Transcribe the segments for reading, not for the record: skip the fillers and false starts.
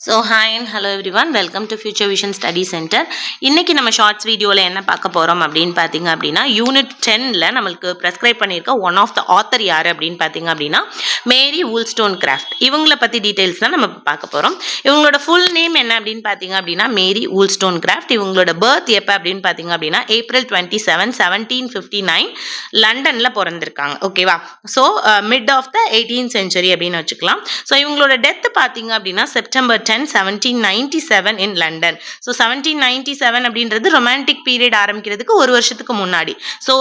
So hi and hello everyone, welcome to future vision study centre. இன்றைக்கி நம்ம shorts வீடியோவில் என்ன பார்க்க போகிறோம் அப்படின்னு பார்த்தீங்க அப்படின்னா, யூனிட் 10ல் நம்மளுக்கு ப்ரெஸ்கிரைப் பண்ணியிருக்க ஒன் ஆஃப் த ஆத்தர் யார் அப்படின்னு பார்த்தீங்க அப்படின்னா மேரி வூல்ஸ்டோன்கிராஃப்ட். இவங்களை பற்றி டீட்டெயில்ஸ் தான் நம்ம பார்க்க போகிறோம். இவங்களோட ஃபுல் நேம் என்ன அப்படின்னு பார்த்தீங்க அப்படின்னா மேரி வூல்ஸ்டோன்கிராஃப்ட். இவங்களோட பர்த் எப்போ அப்படின்னு பார்த்தீங்க அப்படின்னா April 27, 1759 லண்டனில் பிறந்திருக்காங்க. ஓகேவா? So mid of the 18th century அப்படின்னு வச்சுக்கலாம். ஸோ இவங்களோட டெத்து பார்த்தீங்க அப்படின்னா September 10, 1797 in London. So 1797 அப்படின்றது ரொமான்டிக் பீரியட் ஆரம்பிக்கிறதுக்கு ஒரு வருஷத்துக்கு முன்னாடி. So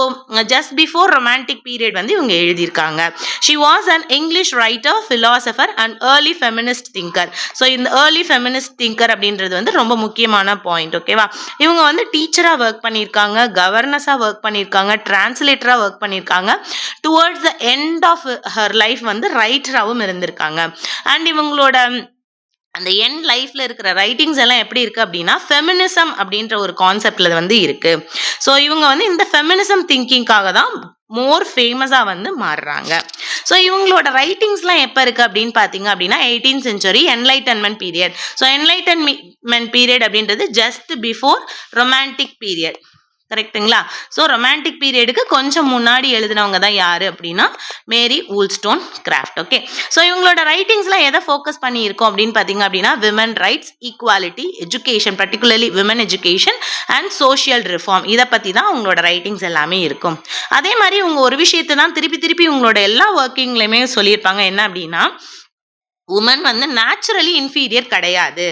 just before romantic period வந்து இவங்க எழுதியிருக்காங்க. She was an English writer, philosopher and early feminist thinker. So இந்த early feminist thinker அப்படின்றது வந்து ரொம்ப முக்கியமான பாயிண்ட். ஓகேவா? இவங்க வந்து டீச்சராக ஒர்க் பண்ணியிருக்காங்க, கவர்னஸாக ஒர்க் பண்ணியிருக்காங்க, டிரான்ஸ்லேட்டராக ஒர்க் பண்ணியிருக்காங்க. Towards the end of her life வந்து ரைட்டராகவும் இருந்திருக்காங்க. அண்ட் இவங்களோட அந்த எண்ட் லைஃப்ல இருக்கிற ரைட்டிங்ஸ் எல்லாம் எப்படி இருக்கு அப்படின்னா ஃபெமினிசம் அப்படின்ற ஒரு கான்செப்ட்ல வந்து இருக்கு. ஸோ இவங்க வந்து இந்த ஃபெமினிசம் திங்கிங்காக தான் மோர் ஃபேமஸாக வந்து மாறுறாங்க. ஸோ இவங்களோட ரைட்டிங்ஸ்லாம் எப்போ இருக்குது அப்படின்னு பார்த்தீங்க அப்படின்னா 18th century enlightenment period. So enlightenment period அப்படின்றது ஜஸ்ட் பிஃபோர் ரொமான்டிக் பீரியட். கரெக்டுங்களா? ஸோ ரொமான்டிக் பீரியடுக்கு கொஞ்சம் முன்னாடி எழுதினவங்க தான் யார் அப்படின்னா மேரி வூல்ஸ்டோன்கிராஃப்ட். ஓகே. ஸோ இவங்களோட ரைட்டிங்ஸ்லாம் எதை ஃபோக்கஸ் பண்ணியிருக்கோம் அப்படின்னு பார்த்தீங்க அப்படின்னா women rights, equality, education, particularly women education and social reform, இதை பற்றி தான் அவங்களோட ரைட்டிங்ஸ் எல்லாமே இருக்கும். அதே மாதிரி இவங்க ஒரு விஷயத்தை தான் திருப்பி இவங்களோட எல்லா ஒர்க்கிங்லையுமே சொல்லியிருப்பாங்க. என்ன அப்படின்னா உமன் வந்து நேச்சுரலி இன்ஃபீரியர் கிடையாது.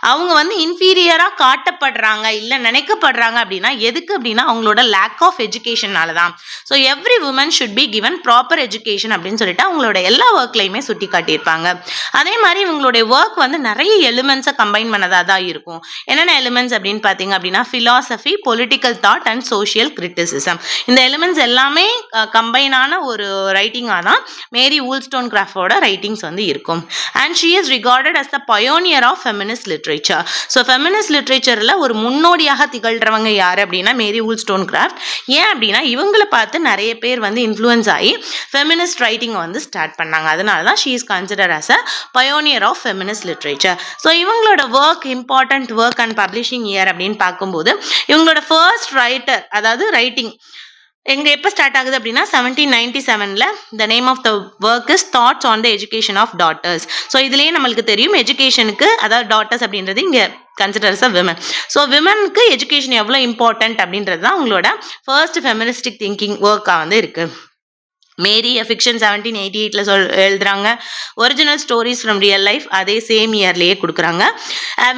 அவங்க வந்து இன்ஃபீரியராக காட்டப்படுறாங்க இல்லை நினைக்கப்படுறாங்க அப்படின்னா எதுக்கு அப்படின்னா அவங்களோட லேக் ஆஃப் எஜுகேஷனால தான். So every woman should be given proper education அப்படின்னு சொல்லிட்டு அவங்களோட எல்லா ஒர்க்லையுமே சுட்டி காட்டியிருப்பாங்க. அதே மாதிரி இவங்களுடைய ஒர்க் வந்து நிறைய எலிமெண்ட்ஸை கம்பைன் பண்ணதாக தான் இருக்கும். என்னென்ன எலிமெண்ட்ஸ் அப்படின்னு பார்த்தீங்க அப்படின்னா philosophy, political thought and social criticism. இந்த எலிமெண்ட்ஸ் எல்லாமே கம்பைனான ஒரு ரைட்டிங்காக தான் மேரி வூல்ஸ்டோன்கிராஃப்டோட ரைட்டிங்ஸ் வந்து இருக்கும். And she is regarded as the pioneer of feminist literature. So feminist literatureல ஒரு முன்னோடியாக திகழ்றவங்க யார் அப்படின்னா மேரி வூல்ஸ்டோன்கிராஃப்ட். ஏன் அப்படின்னா இவங்களை பார்த்து நிறைய பேர் வந்து இன்ஃப்ளூயன்ஸ் ஆகி ஃபெமினிஸ்ட் ரைட்டிங்கை வந்து ஸ்டார்ட் பண்ணாங்க. அதனால தான் she is considered as a pioneer of feminist literature. So இவங்களோட work, important work and publishing year அப்படின்னு பார்க்கும்போது இவங்களோட ஃபர்ஸ்ட் ரைட்டர், அதாவது ரைட்டிங் எங்கே எப்போ ஸ்டார்ட் ஆகுது அப்படின்னா 1797ல் the name of the work is Thoughts on the Education of Daughters. So இதுலேயே நம்மளுக்கு தெரியும் எஜுகேஷனுக்கு, அதாவது டாட்டர்ஸ் அப்படின்றது இங்கே கன்சிடர்ஸ் அ விமன். ஸோ விமனுக்கு எஜுகேஷன் எவ்வளோ இம்பார்ட்டன்ட் அப்படின்றது தான் உங்களோட ஃபர்ஸ்ட் ஃபெமினிஸ்டிக் திங்கிங் ஒர்க்காக வந்து இருக்குது. மேரி ஃபிக்ஷன் 1788ல் எழுதுறாங்க. Original stories from real life அதே சேம் இயர்லேயே கொடுக்குறாங்க.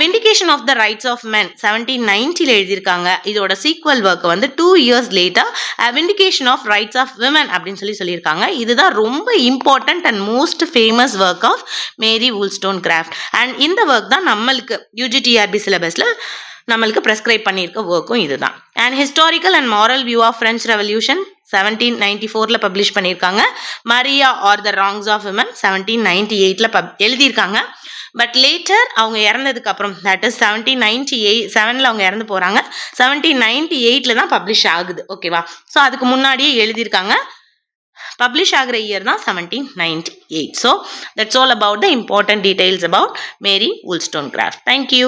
Vindication of the Rights of Men 1790ல் எழுதியிருக்காங்க. இதோட சீக்வல் ஒர்க் வந்து 2 years later Vindication of Rights of Women அப்படின்னு சொல்லியிருக்காங்க. இதுதான் ரொம்ப important and most famous work of Mary Wollstonecraft. And இந்த ஒர்க் தான் நம்மளுக்கு UGTRB சிலபஸில் நம்மளுக்கு ப்ரெஸ்கிரைப் பண்ணியிருக்க ஒர்க்கும் இதுதான். And historical and moral view of French Revolution 1794ல் பப்ளிஷ் பண்ணியிருக்காங்க. Maria R the wrongs of women 1798ல் எழுதியிருக்காங்க. பட் லேட்டர் அவங்க இறந்ததுக்கு அப்புறம், தட் இஸ் 1797ல் அவங்க இறந்து போகிறாங்க. 1798ல் தான் பப்ளிஷ் ஆகுது. ஓகேவா? ஸோ அதுக்கு முன்னாடியே எழுதியிருக்காங்க. பப்ளிஷ் ஆகிற இயர் தான் 1798. So that's all about the important details about Mary Wollstonecraft. Thank you.